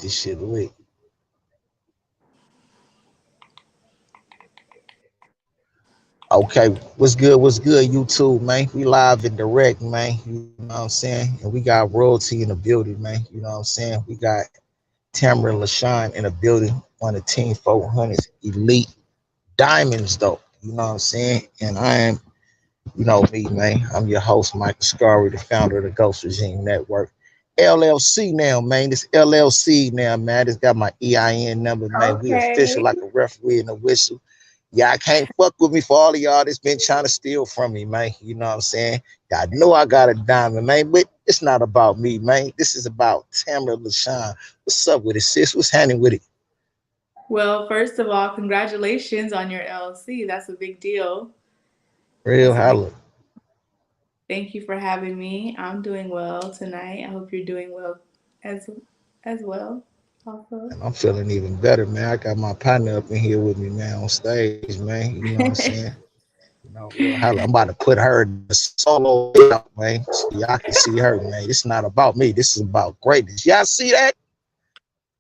This shit lit. Okay, what's good? What's good, YouTube, man? We live and direct, man. You know what I'm saying? And we got royalty in the building, man. You know what I'm saying? We got Tamera and Lashawn in the building on the Team 400's Elite Diamonds, though. You know what I'm saying? And I am, you know me, man. I'm your host, Michael Scarry, the founder of the Ghost Regime Network. LLC now, man. This LLC now, man. It's got my EIN number, man. We official Okay. like a referee and a whistle. Yeah, I can't fuck with me for all of y'all that's been trying to steal from me, man. You know what I'm saying? I know I got a diamond, man, but it's not about me, man. This is about Tamara LaShawn. What's up with it, sis? What's happening with it? Well, first of all, congratulations on your LLC. That's a big deal. Real That's a big. holla. Thank you for having me. I'm doing well tonight. I hope you're doing well as as well. Also. And I'm feeling even better, man. I got my partner up in here with me, man, on stage, man. You know what I'm saying? You know, real holla. I'm about to put her in the solo out, man, so y'all can see her, man. This is not about me. This is about greatness. Y'all see that?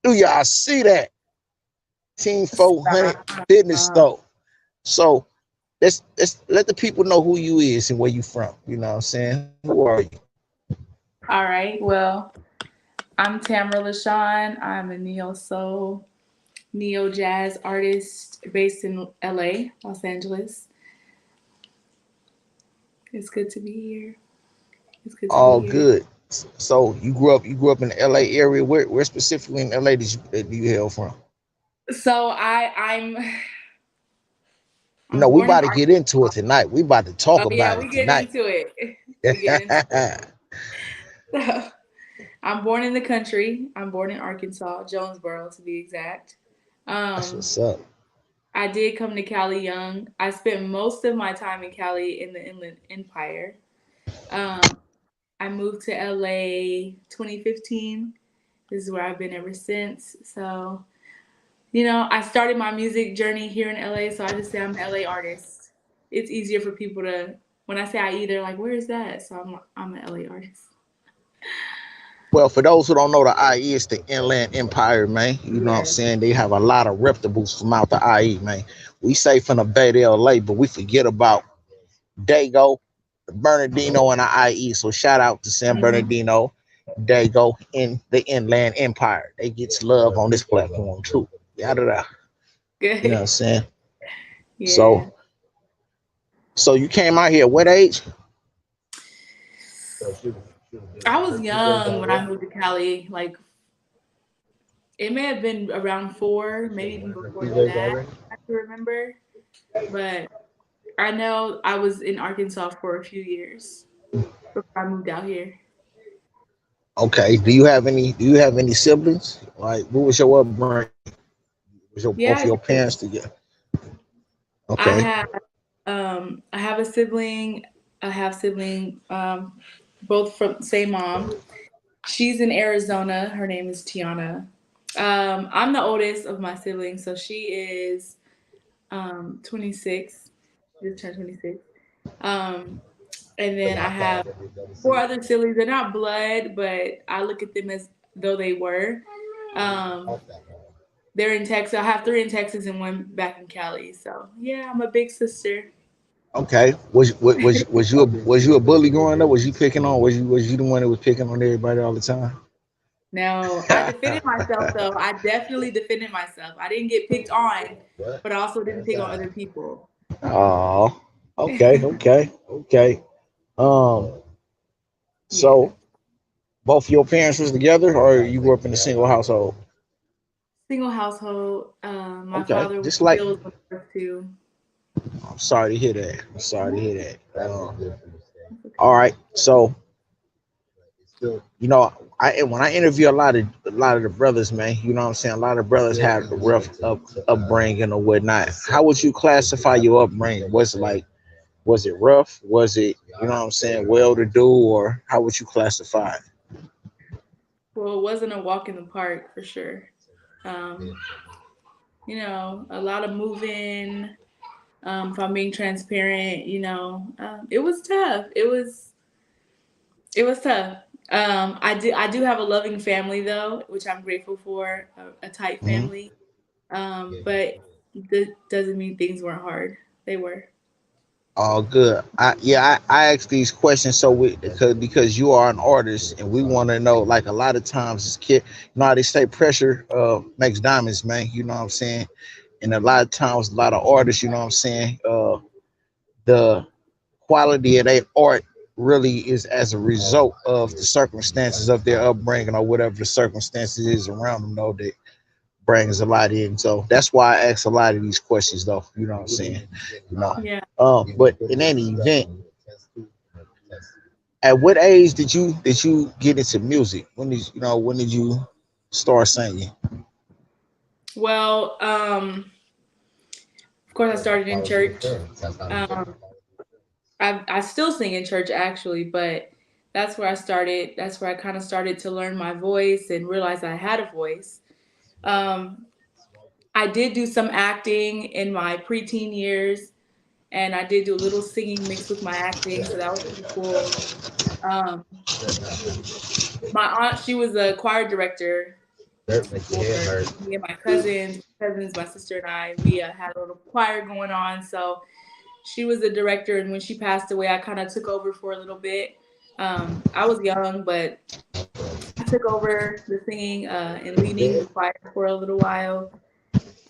Do y'all see that? Team 400 business Uh, though. So let's let the people know who you is and where you from. You know what I'm saying? Who are you? all right. Well, I'm Tamara LaShawn. I'm a neo soul, neo jazz artist based in LA, Los Angeles. It's good to be here. It's good to be All here. good. So you grew up in the LA area. Where specifically in LA do you hail from? So I'm You I'm know, we born in about to get into Arkansas. it tonight. We about to talk Oh yeah, about we it get tonight. into it. We get into That's it. I'm born in the country. I'm born in Arkansas, Jonesboro to be exact. Um, what's up. I did come to Cali young. I spent most of my time in Cali in the Inland Empire. Um, I moved to LA 2015. This is where I've been ever since. So, I started my music journey here in LA, so I just say I'm an LA artist. It's easier for people to when I say I either like, where is that? So I'm an LA artist. Well, for those who don't know, the IE is the Inland Empire, man. You know what I'm Yes. saying? They have a lot of reputables from out the IE, man. We say from the Bay to LA, but we forget about Dago, Bernardino, and the IE. So shout out to San Hmm. Bernardino, Dago, in the Inland Empire. They get love on this platform too. Yada yada. You know what I'm Good. saying? Yeah. So so you came out here what age? I was young when I moved to Cali. Like it may have been around 4, maybe even before that. I can remember, but I know I was in Arkansas for a few years before I moved out here. Okay. Do you have any siblings? Like what was your upbringing? Was your both your Yeah, I parents do. together? I Okay. have I have a sibling, a half sibling, both from same mom. She's in Arizona. Her name is Tiana. I'm the oldest of my siblings, so she is 26. Just turned 26. Um, and then I have 4 other siblings. They're not blood, but I look at them as though they were. Um, they're in Texas. I have 3 in Texas and 1 back in Cali. So yeah, I'm a big sister. Okay. Was you a bully growing up? Was you picking on? Was you the one that was picking on everybody all the time? No, I defended myself though. I definitely defended myself. I didn't get picked on, but I also didn't pick on other people. Oh. Okay. Okay. Okay. Um. Yeah, So both your parents was together, or you grew up in a single household? single household. My Okay. father was Just like still the first two. I'm sorry to hear that. I'm sorry to hear that. That's All okay. right. So you know, when I interview a lot of the brothers, man, you know what I'm saying. A lot of brothers have a rough upbringing or whatnot. How would you classify your upbringing? Was it rough? Was it, you know what I'm saying, well to do, or how would you classify it? Well, it wasn't a walk in the park for sure. Um, a lot of moving. If I'm being transparent, it was tough. It was tough. I do have a loving family though, which I'm grateful for, a tight Mhm. family. But that doesn't mean things weren't hard. They were. All good. I ask these questions so because you are an artist and we want to know, like, a lot of times as kid, you know how they say pressure makes diamonds, man. You know what I'm saying? And a lot of times, a lot of artists, you know what I'm saying, the quality of their art really is as a result of the circumstances of their upbringing or whatever the circumstances is around them, though, that brings a lot in. So that's why I ask a lot of these questions, though. You know what I'm saying? You know. Yeah. But in any event, at what age did you get into music? When did you start singing? Well, of course, I started in church. Um, I still sing in church actually, but that's where I started. That's where I kind of started to learn my voice and realize I had a voice. Um, I did do some acting in my preteen years, and I did do a little singing mixed with my acting, so that was pretty cool. Um, my aunt, she was a choir director for me and my cousins, my sister and I. We had a little choir going on, so she was the director. And when she passed away, I kind of took over for a little bit. I was young, but I took over the singing and leading the choir for a little while.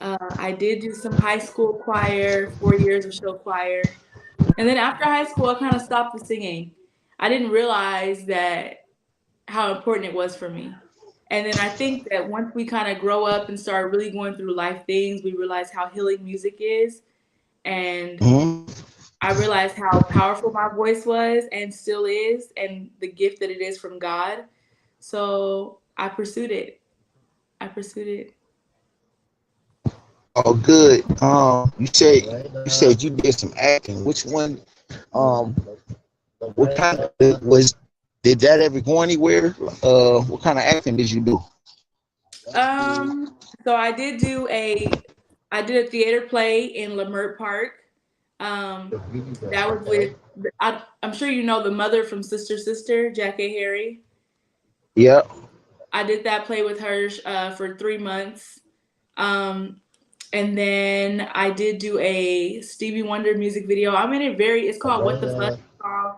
I did do some high school choir, 4 years of show choir. And then after high school, I kind of stopped the singing. I didn't realize that how important it was for me. And then I think that once we kind of grow up and start really going through life things, we realize how healing music is. And Hmm. I realized how powerful my voice was and still is, and the gift that it is from God. So I pursued it. I pursued it. Oh, good. You said you did some acting. Which one? Um, what kind of was? Did that ever go anywhere? What kind of acting did you do? So I did a theater play in Lamert Park. Um, that was with, I'm sure you know the mother from Sister Sister, Jack A. Harry. Yeah. I did that play with her for 3 months. Um, and then I did do a Stevie Wonder music video. I'm in it it's called What the Fuck song.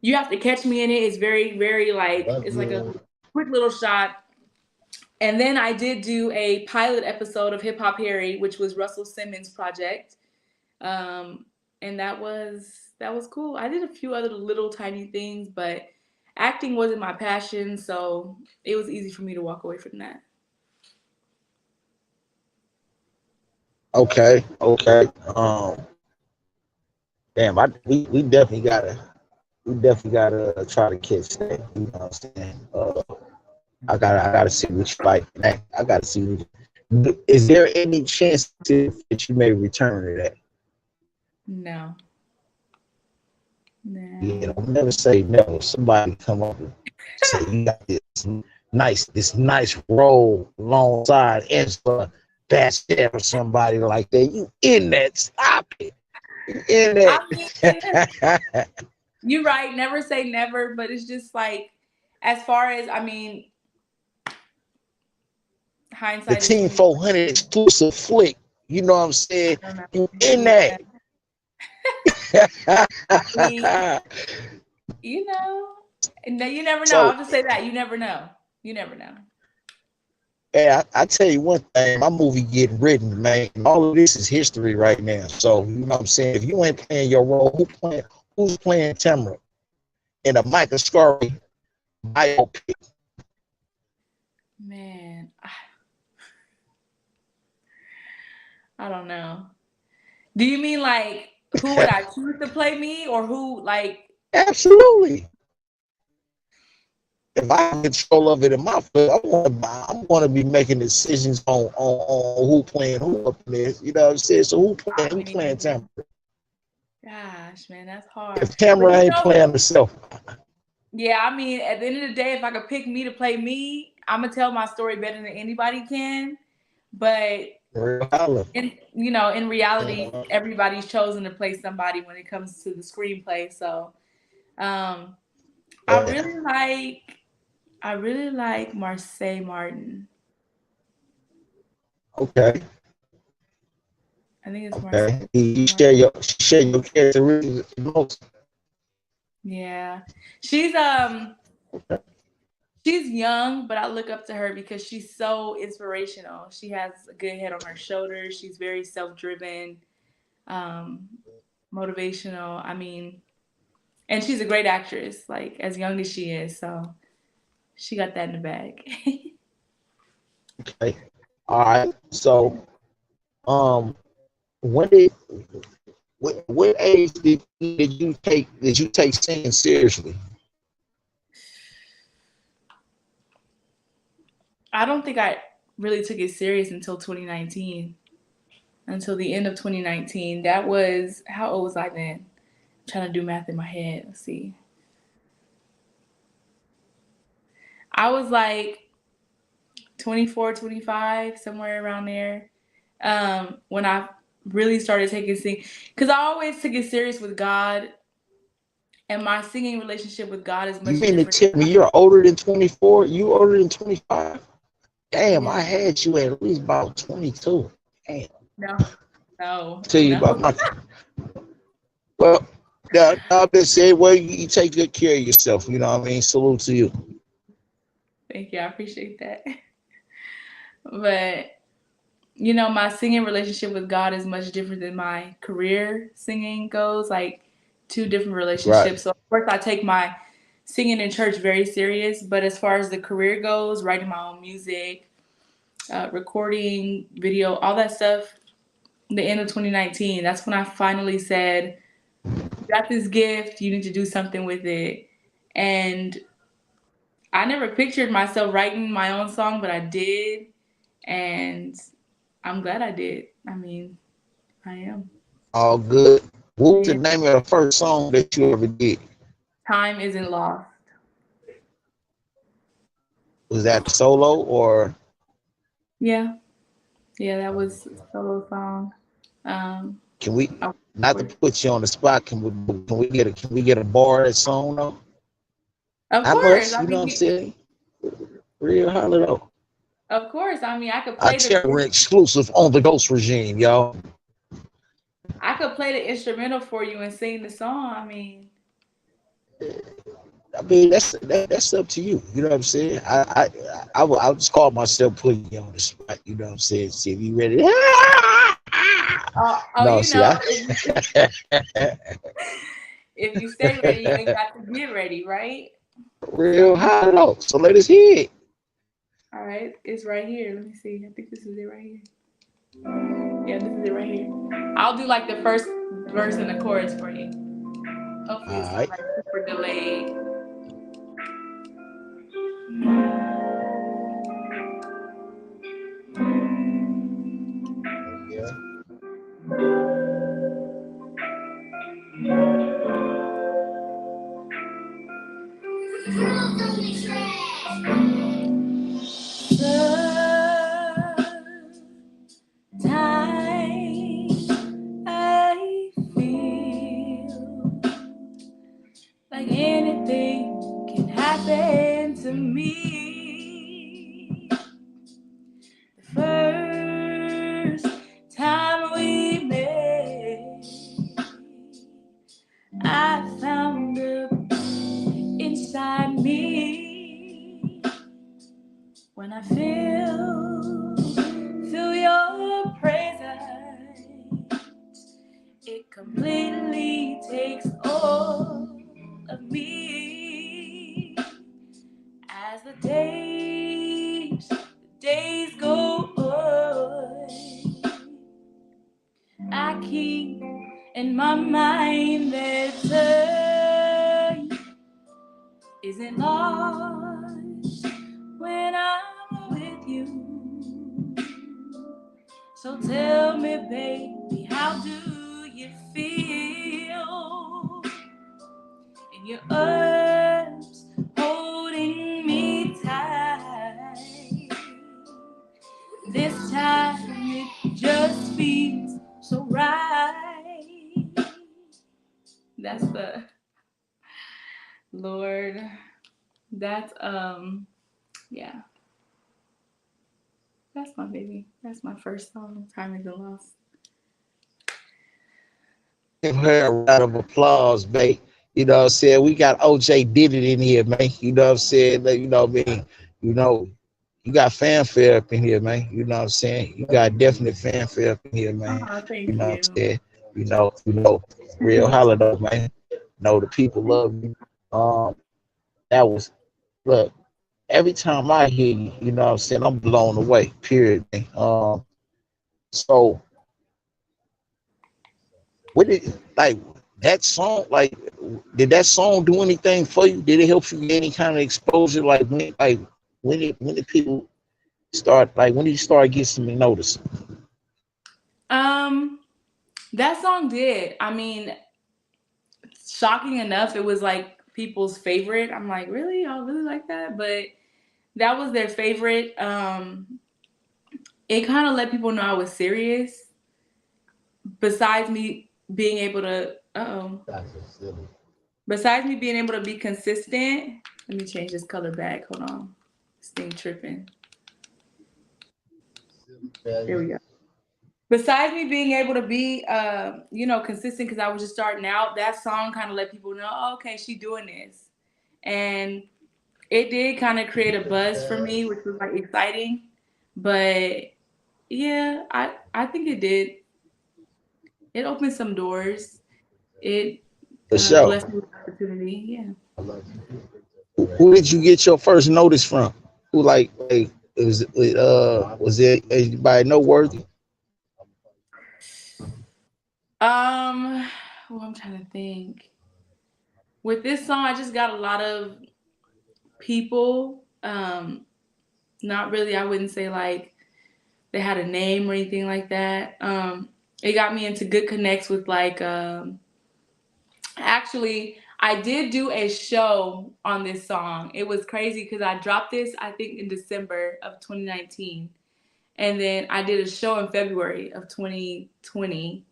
You have to catch me in it. It's very, very like, it's like a quick little shot. And then I did do a pilot episode of Hip Hop Harry, which was Russell Simmons' project. Um, and that was cool. I did a few other little tiny things, but acting wasn't my passion, so it was easy for me to walk away from that. Okay. Okay. Damn. We definitely gotta try to catch that. You know what I'm saying? I gotta see what you like. I gotta see. Is there any chance that you may return to that? No, You no. know, never say never. Somebody come up and say you got this nice role alongside Angela Bassett or somebody like that. You in that? Stop it. You in I mean, that? you're right. Never say never, but it's just like, as far as I mean, The hindsight is Team 20. 400 exclusive flick. You know what I'm saying? I don't know. You in Yeah, that? I mean, you know, no, you never know. So I'll just say that you never know. You never know. hey, I tell you one thing, my movie getting written, man. And all of this is history right now. So you know what I'm saying? If you ain't playing your role, who's playing Tamera in a Michael Scarry biopic? Man, I don't know. Do you mean like who would I choose to play me, or who like? Absolutely. If I have control of it in my foot, I'm gonna be making decisions on who playing who up in this. You know what I'm saying? So who I playing mean, Tamera? gosh, man, that's hard. If But Tamera ain't playing herself, yeah, I mean, at the end of the day, if I could pick me to play me, I'm gonna tell my story better than anybody can. But real holler. in reality, everybody's chosen to play somebody when it comes to the screenplay. So, um, I Yeah. really like. I really like Marseille Martin. Okay, I think it's Marseille okay. You Martin. share your characteristics the most. Yeah. She's young, but I look up to her because she's so inspirational. She has a good head on her shoulders. She's very self-driven, um, motivational. I mean, and she's a great actress, like as young as she is. So she got that in the bag. Okay. All right. So, um, when did what age did you take singing seriously? I don't think I really took it serious until 2019, until the end of 2019. That was, how old was I then? I'm trying to do math in my head. Let's see. I was like 24, 25, somewhere around there. When I really started taking sing, because I always took it serious with God, and my singing relationship with God is You much mean to different. tell me you're older than 24? You older than 25? Damn, Yeah, I had you at least about 22. Damn. no, no, Tell you no. about my well. Now, I've been saying, well, you take good care of yourself. You know what I mean? Salute to you. Thank you, I appreciate that. But my singing relationship with God is much different than my career singing goes. Like two different Right. relationships. So of course I take my singing in church very serious, but as far as the career goes, writing my own music, recording, video, all that stuff, the end of 2019, that's when I finally said, you got this gift, you need to do something with it. And I never pictured myself writing my own song, but I did. And I'm glad I did. I mean, I am. All good. What was the Yeah. name of the first song that you ever did? Time isn't lost. Was that solo or Yeah. Yeah, that was a solo song. Um, can we I, not to put you on the spot? Can we get a bar of that song though? of Not course. much, I you know what I'm mean, saying? Real holler though. of course. I mean, I Terror exclusive on the Ghost Regime, y'all. I could play the instrumental for you and sing the song. I mean, I mean that's up to you. You know what I'm saying? I'll just call myself putting you on the spot. You know what I'm saying? See if you ready. oh, No, see, I if you stay ready, you ain't got to get ready, right? real high though. So let us hear it. All right, it's right here. Let me see. I think this is it right here. Yeah, this is it right here. I'll do like the first verse and the chorus for you. Hopefully, it's All not right. like super delayed. Oh yeah. Sometimes I feel like anything can happen to me. The first time we met, I found a inside me when I feel your presence. It completely takes all of me as the days go on. I keep in my mind that time isn't lost when I'm with you. So tell me, baby, how do you feel in your arms holding me tight? This time it just feels so right. That's the Lord. That's Yeah, that's my baby. That's my first song. Time isn't lost. Give her a round of applause, mate. You know what I'm saying? We got OJ did it in here, man. You know what I'm saying? Like, you know what I mean? You know, you got fanfare up in here, man. You know what I'm saying? You got definite fanfare up in here, man. Oh, You thank know what I'm you. saying? Real holla though, man. Know the people love you. Um, that was look, every time I hear you, you know what I'm saying, I'm blown away, period, man. So what did like that song like did that song do anything for you? Did it help you get any kind of exposure? When did people start like when did you start getting some notice? Um, that song did. I mean, shocking enough, it was like people's favorite. I'm like, really? Y'all really like that? But that was their favorite. It kind of let people know I was serious. Besides me being able to, besides me being able to be consistent. Let me change this color back. Hold on, this thing tripping. There we go. Besides me being able to be, consistent because I was just starting out. That song kind of let people know, oh, okay, she doing this, and it did kind of create a buzz for me, which was like exciting. But yeah, I think it did. It opened some doors. It For sure. blessed me with opportunity. Yeah. Who did you get your first notice from? Who like was it anybody noteworthy? Um. Well, I'm trying to think. With this song, I just got a lot of people. Not really. I wouldn't say like they had a name or anything like that. It got me into good connects with like. Actually, I did do a show on this song. It was crazy because I dropped this I think in December of 2019, and then I did a show in February of 2020.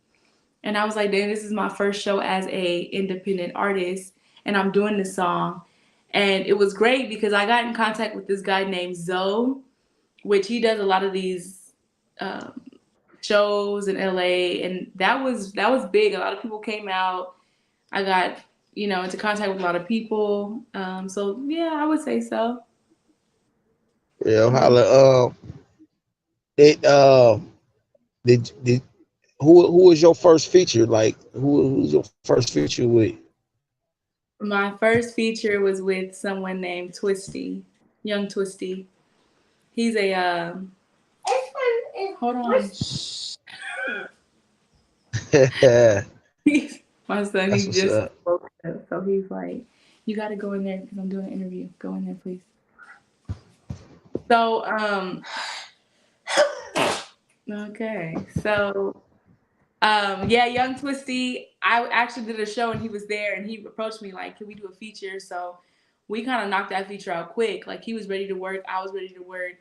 And I was like, "Dang, this is my first show as a independent artist, and I'm doing this song." And it was great because I got in contact with this guy named Zoe, which he does a lot of these um, shows in LA, and that was big. A lot of people came out. I got into contact with a lot of people. So yeah, I would say so. Yeah, Yeah. holla. Did did who was your first feature? Like who's your first feature with? My first feature was with someone named Twisty, Young Twisty. He's a hold on. Shh. That's My son, he what's just up. woke up, so he's like, "You got to go in there because I'm doing an interview. Go in there, please." So, okay, so, yeah, Young Twisty. I actually did a show and he was there and he approached me like, "Can we do a feature?" So, we kind of knocked that feature out quick. Like he was ready to work, I was ready to work.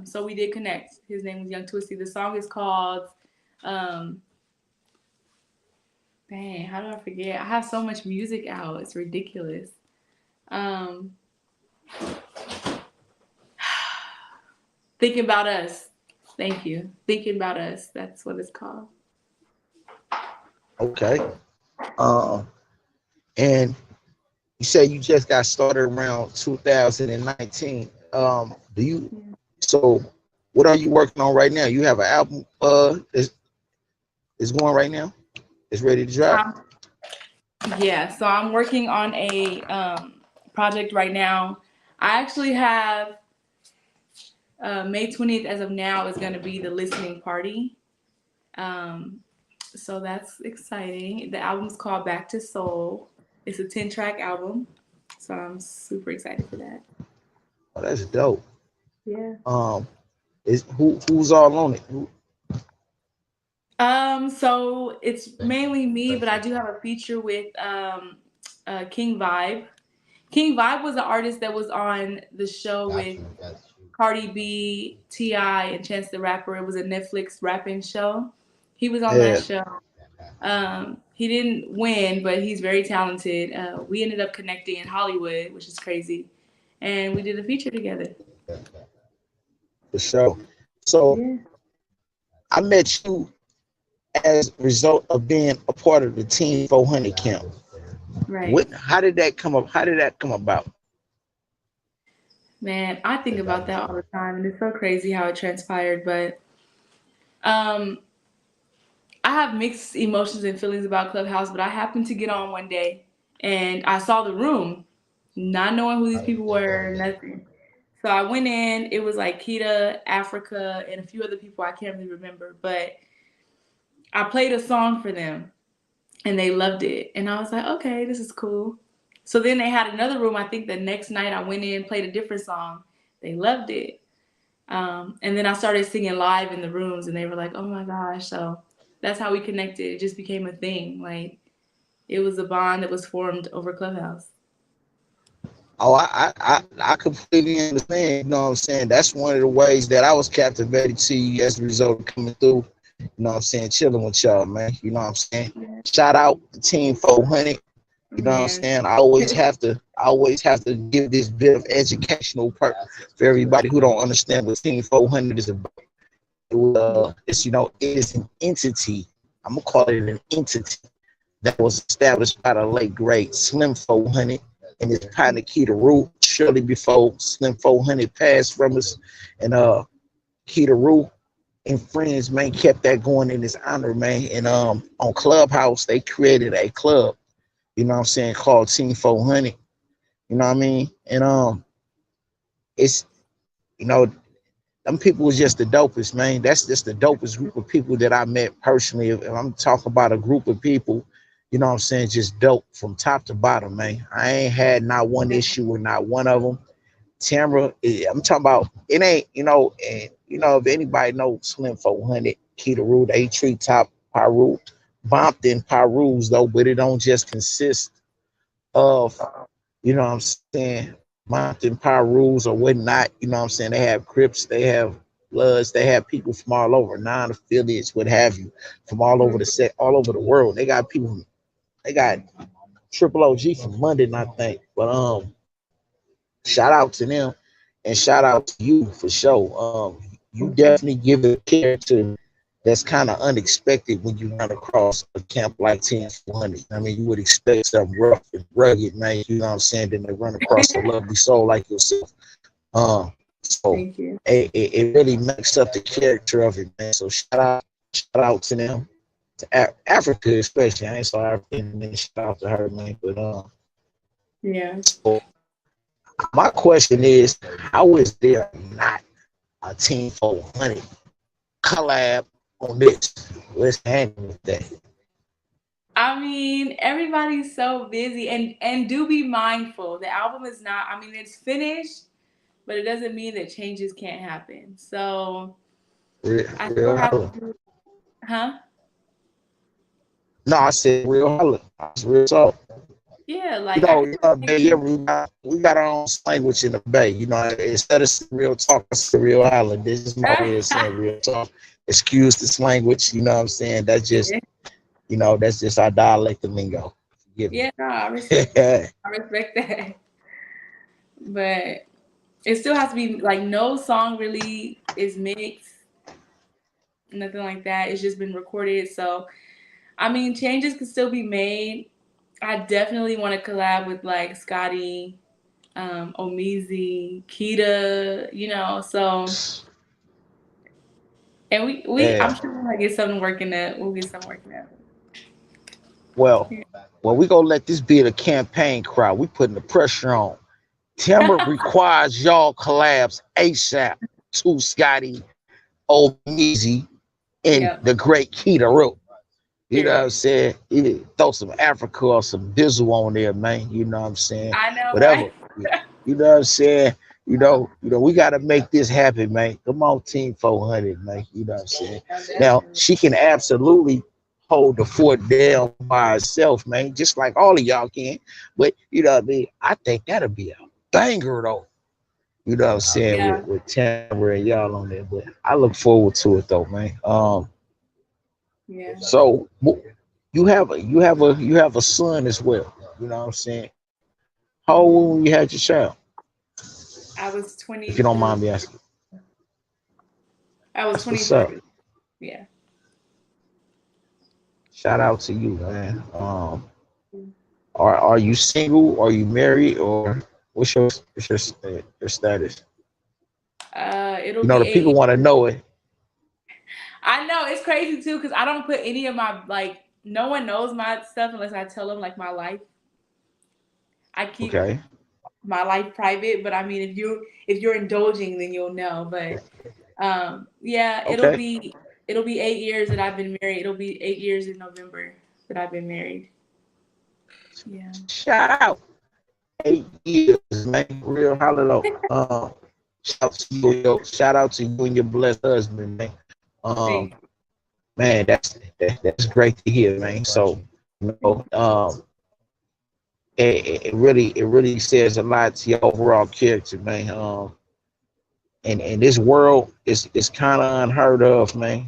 So we did connect. His name was Young Twisty. The song is called, um, dang, how do I forget? I have so much music out. It's ridiculous. Um, Thinking about us. Thank you. Thinking about us. That's what it's called. Okay. Um, and you say you just got started around 2019. Do you Yeah. so what are you working on right now? You have an album is going right now? It's ready to drop? Um, yeah. So I'm working on a project right now. I actually have May 20th as of now is going to be the listening party. Um, so that's exciting. The album's called Back to Soul. It's a 10-track album. So I'm super excited for that. Oh, that's dope. Yeah. Um is who's all on it? So it's mainly me, but I do have a feature with King Vibe. King Vibe was an artist that was on the show with Cardi B, T.I., and Chance the Rapper. It was a Netflix rapping show. He was on that Yeah. show. He didn't win, but he's very talented. We ended up connecting in Hollywood, which is crazy. and we did a feature together. for sure. So Yeah. I met you as a result of being a part of the Team 400 camp. Right. What? How did that come up? How did that come about? Man, I think about that all the time, and it's so crazy how it transpired. But um, I have mixed emotions and feelings about Clubhouse. But I happened to get on one day, and I saw the room, not knowing who these people were, nothing. So I went in. It was like Kita, Africa, and a few other people I can't really remember. But I played a song for them, and they loved it. And I was like, okay, this is cool. So then they had another room. I think the next night I went in, played a different song. They loved it. And then I started singing live in the rooms, and they were like, "Oh my gosh!" So that's how we connected. It just became a thing. Like it was a bond that was formed over Clubhouse. Oh, I completely understand. You know what I'm saying? That's one of the ways that I was captivated to you as a result of coming through. You know what I'm saying? Chilling with y'all, man. You know what I'm saying? Yeah. Shout out to Team 400. You know what I'm Man, saying? I always have to give this bit of educational part for everybody who don't understand what Team 400 is about. yeah. It is an entity. I'm gonna call it an entity that was established by the late great Slim 400 and his partner Keita Rue shortly before Slim 400 passed from us. And Keita Rue and friends, man, kept that going in his honor, man. And on Clubhouse, they created a club, you know what I'm saying, called Team 400. You know what I mean? And it's you know, them people was just the dopest, man. That's just the dopest group of people that I met personally. If I'm talking about a group of people, you know what I'm saying, just dope from top to bottom, man. I ain't had not one issue with not one of them. Tamera, I'm talking about it ain't, and if anybody knows Slim 400, Keita Rue, they treat top Pyru, Bompton Pyrus though, but it don't just consist of, you know what I'm saying, Mountain Pyrus or whatnot. You know what I'm saying? They have Crips, they have Bloods, they have people from all over, non-affiliates, what have you, from all over the set, all over the world. They got Triple OG from London, I think. But shout out to them and shout out to you for sure. You definitely give a character that's kind of unexpected when you run across a camp like 10-400. I mean, you would expect something rough and rugged, man. You know what I'm saying? Then they run across a lovely soul like yourself. So Thank you. it really makes up the character of it, man. So shout out to them, to Africa especially. I ain't so African, and then shout out to her, man. But Yeah. so my question is, how is there not a Team 400 collab on this? Let's handle with that. I mean, everybody's so busy, and do be mindful. The album is not. I mean, it's finished, but it doesn't mean that changes can't happen. So Real, I still real have to holler. do. Huh? No, I said real holler. That's real talk. Yeah. You Like I know, can you still know, make Bay, yeah, music. we got our own language in the Bay. You know, instead of saying real talk, I say real holler. This is my way of saying real talk. Excuse this language. You know what I'm saying? Yeah. That's just our dialect of lingo. Forgive me. Yeah. No, I respect that. I respect that. But it still has to be like no song really is mixed, nothing like that. It's just been recorded. So I mean, changes can still be made. I definitely want to collab with like Scotty, Omizi, Kita, So and we I'm Yeah. sure we'll get something working out. We'll get something working out. Well, we gonna let this be the campaign crowd. We putting the pressure on. Timber requires y'all collabs ASAP to Scotty, Omizi, and Yep. the great Keita Root. You know what I'm Period. saying? You throw some Africa or some Bizzle on there, man. You know what I'm saying? I know, Whatever. right? You know what I'm saying? We gotta make this happen, man. Come on, Team 400, man. You know what I'm saying? No, Now definitely. she can absolutely hold the fort down by herself, man, just like all of y'all can. But you know what I mean? I think that'll be a banger though. You know what I'm saying? With Yeah. with Tamara and y'all on there. But I look forward to it though, man. Yeah. So you have a son as well. You know what I'm saying? How old when you had your child? I was if you don't 23. mind me asking? I was That's what's up. 23. Yeah. Shout out to you, man. Are you single? Are you married? Or what's your status? It'll You know, be the people 8 want to years. know it. I know it's crazy too because I don't put any of my like. No one knows my stuff unless I tell them like my life. I keep Okay. my life private, but I mean, if you're indulging, then you'll know. But yeah, it'll Okay. be 8 years that I've been married. It'll be 8 years in November that I've been married. Yeah. Shout out. 8 years, man. Real holiday. Shout out to you and your blessed husband, man. Um, Thank man, that's great to hear, man. So, you you. know, it really says a lot to your overall character, man. And this world is kind of unheard of, man.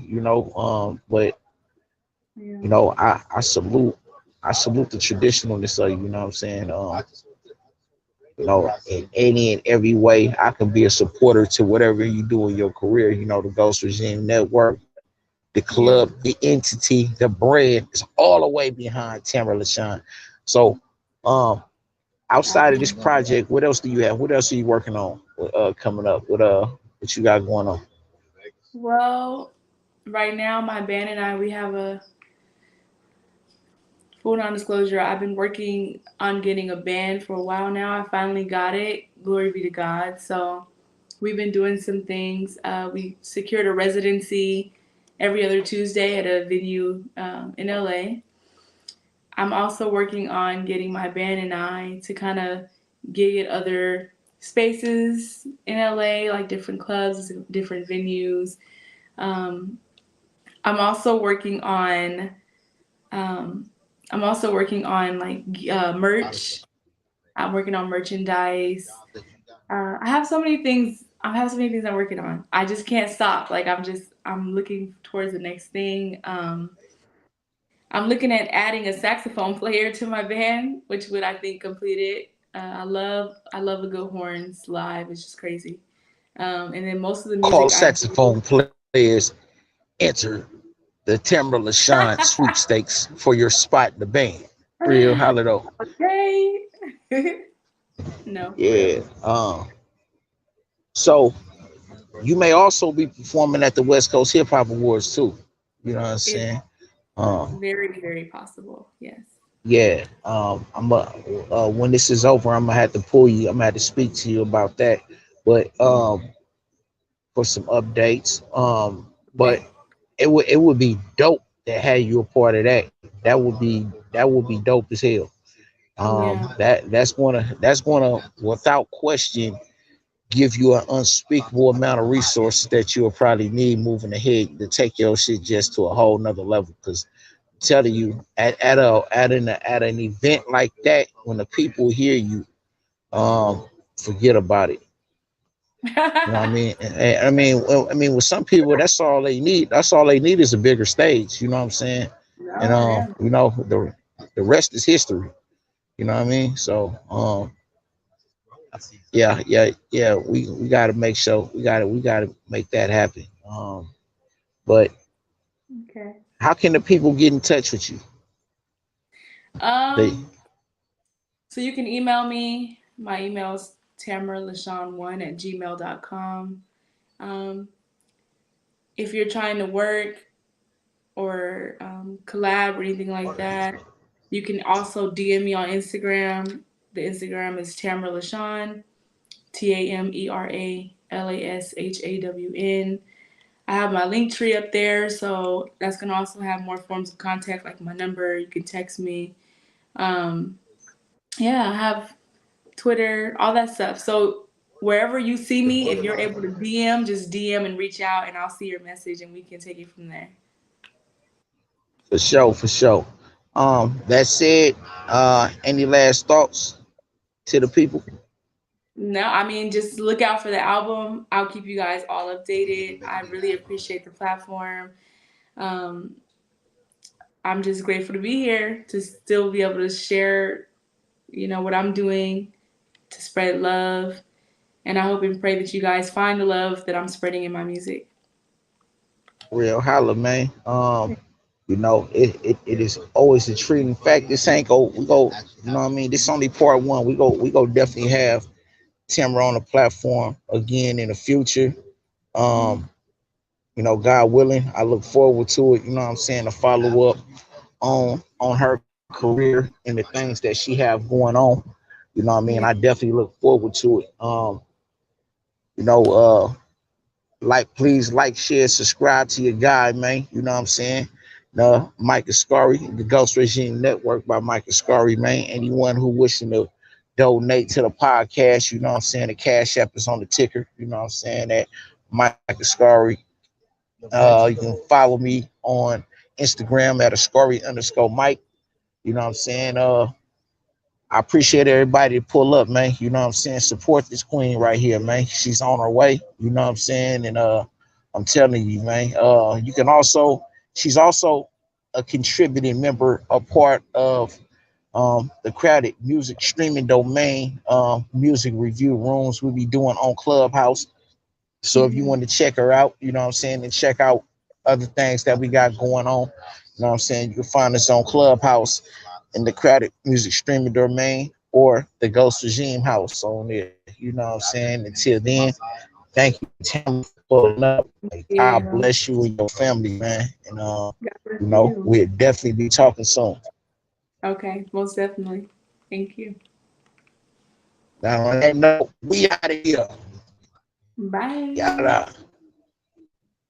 But Yeah. I salute the traditionalness of you. You know what I'm saying? In any and every way, I can be a supporter to whatever you do in your career. The Ghost Regime Network, the Yeah. club, the entity, the brand is all the way behind Tamera Lashawn. So, um, outside of this Absolutely. project, what else do you have? What else are you working on coming up? What you got going on? Well, right now, my band and I, we have a full non-disclosure. I've been working on getting a band for a while now. I finally got it. Glory be to God. So we've been doing some things. We secured a residency every other Tuesday at a venue in LA. I'm also working on getting my band and I to kind of gig at other spaces in LA, like different clubs, different venues. Um, I'm also working on um, like merch. I'm working on merchandise. I have so many things. I have so many things I'm working on. I just can't stop. Like I'm looking towards the next thing. I'm looking at adding a saxophone player to my band, which would I think complete it. I love a good horns live. It's just crazy. And then most of the All music I do. saxophone players enter the Timber LaShawn sweepstakes for your spot in the band. Real holiday. Okay. No, for real. Yeah. So you may also be performing at the West Coast Hip Hop Awards too. You know what I'm It's saying? Um, very, very possible. Yes. yeah. When this is over, I'm gonna have to pull you. I'm gonna have to speak to you about that. But for some updates. But Okay. it would be dope to have you a part of that. That would be dope as hell. Yeah. That's gonna without question give you an unspeakable amount of resources that you'll probably need moving ahead to take your shit just to a whole nother level. Because I'm telling you, at an event like that, when the people hear you, forget about it. You know what I mean? With some people, that's all they need. That's all they need is a bigger stage. You know what I'm saying? And No, yeah. the rest is history. You know what I mean? So yeah, yeah, yeah. We got to make sure we got to make that happen. But Okay. how can the people get in touch with you? They Um, so you can email me. My email is tamerlashawn1@gmail.com. Um, if you're trying to work or collab or anything like that, you can also DM me on Instagram. The Instagram is Tamera Lashawn, TamerLashawn. I have my link tree up there, so that's gonna also have more forms of contact, like my number. You can text me. Um, yeah, I have Twitter, all that stuff. So wherever you see me, if you're able to DM, just DM and reach out, and I'll see your message, and we can take it from there. For sure, for sure. That said, any last thoughts to the people? No, I mean, just look out for the album. I'll keep you guys all updated. I really appreciate the platform. Um, I'm just grateful to be here to still be able to share, what I'm doing to spread love And I hope and pray that you guys find the love that I'm spreading in my music. Real holla, man. It is always a treat. In fact, this ain't go we go, you know what I mean? This only part one. We go definitely have Tamara on the platform again in the future. Um, God willing, I look forward to it, you know what I'm saying, to follow up on her career and the things that she have going on. You know what I mean? I Yeah. definitely look forward to it. You know, uh please like, share, subscribe to your guy, man. You know what I'm saying? Mike Ascari, the Ghost Regime Network by Mike Ascari, man. Anyone who wishing to donate to the podcast, you know what I'm saying? The Cash App is on the ticker, you know what I'm saying? That Mike Ascari. You can follow me on Instagram at Ascari_Mike. You know what I'm saying? I appreciate everybody to pull up, man. You know what I'm saying? Support this queen right here, man. She's on her way. You know what I'm saying? And I'm telling you, man. You can also she's also a contributing member, a part of the crowded music streaming domain, music review rooms we be doing on Clubhouse. So if you Mm-hmm. want to check her out, you know what I'm saying, and check out other things that we got going on, you know what I'm saying, you can find us on Clubhouse in the crowded music streaming domain or the Ghost Regime House on there. You know what I'm saying? Until then, thank you, Tamara, for pulling up. Like, God Yeah. bless you and your family, man. And God bless you. we'll definitely be talking soon. Okay, most definitely. Thank you. Now on that note, we out of here. Bye. Yada.